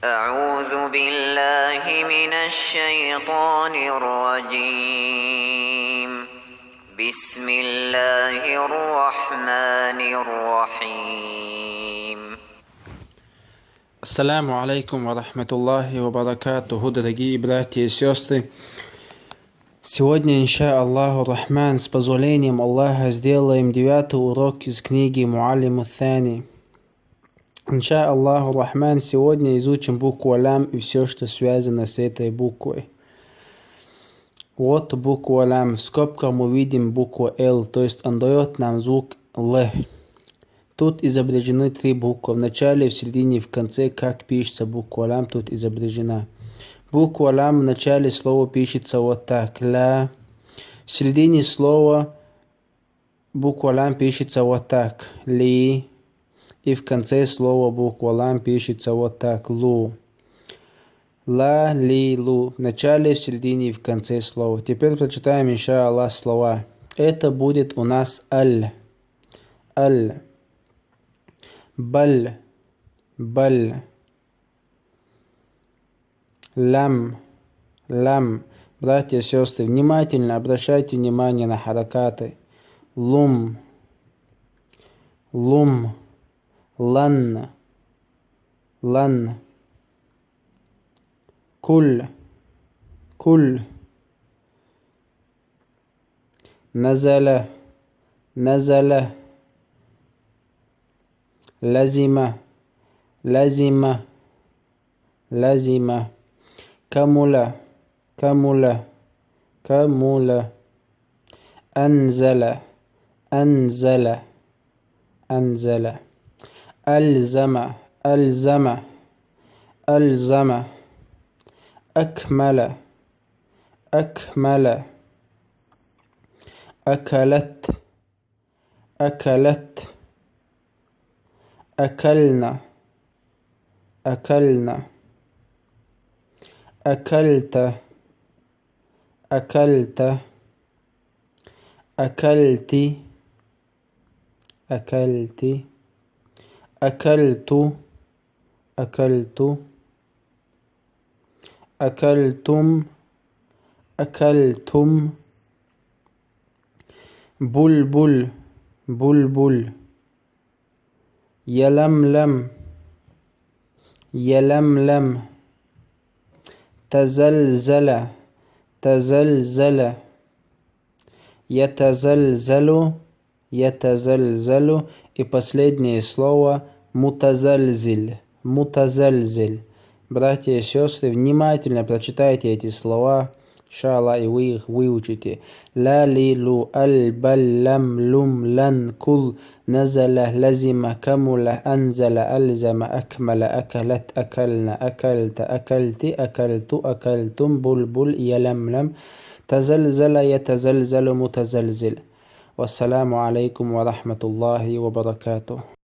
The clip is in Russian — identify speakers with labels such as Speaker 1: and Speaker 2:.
Speaker 1: أعوذ بالله من الشيطان الرجيم. بسم الله الرحمن الرحيم.
Speaker 2: Ассаляму алейкум ва рахматуллахи ва баракатуху, дорогие братья и сестры. Сегодня, инша Аллаху Рахман, с позволением Аллаха, сделаем 9-й урок из книги Муаллиму Thani. Инша Аллаху Рахман, сегодня изучим букву Алям и все, что связано с этой буквой. Вот буква Алям. В скобках мы видим букву Л, то есть он дает нам звук Л. Тут изображены 3 буквы. В начале, в середине и в конце, как пишется буква Алям, тут изображена. Буква Алям в начале слова пишется вот так. Ля. В середине слова буква Алям пишется вот так. Ли. И в конце слова буква Алям пишется вот так. Лу. Ла, ли, лу. В начале, в середине и в конце слова. Теперь прочитаем, инша Аллах, слова. Это будет у нас аль. Аль. Баль. Баль. Лям. Лям. Братья и сестры, внимательно обращайте внимание на харакаты. Лум. Лум. Лан. Лан. Куль. Куль. Назаля. Назаля. Лазима. Лазима. Лазима. Камула. Камула. Камула. Анзаля. Анзаля. Анзаля. Альзама. Альзама. Альзама. أكمل. أكمل. أكلت. أكلت. أكلنا. أكلنا. أكلت. أكلت. أكلت. أكلت. أكلت. أكلت. أكلتم. أكلتم. بلبل. بلبل. يلملم. يلملم. تزلزل. تزلزل. يتزلزل. يتزلزل. И последнее слово мутазальзиль. Мутазальзиль. Братья и сестры, внимательно прочитайте эти слова, иншаллах, и вы их выучите. Ла, ли, лу, аль, баль, лам, лум, лан, кул, назаля, лазима, камула, анзаля, альзама, акмаля, акалат, акальна, акальта, акальти, акальту, акальтум, бульбуль, ялямлям, тазальзаля, ятазальзалю, мутазальзиль. Вассаламу алейкум ва рахматуллахи ва баракатух.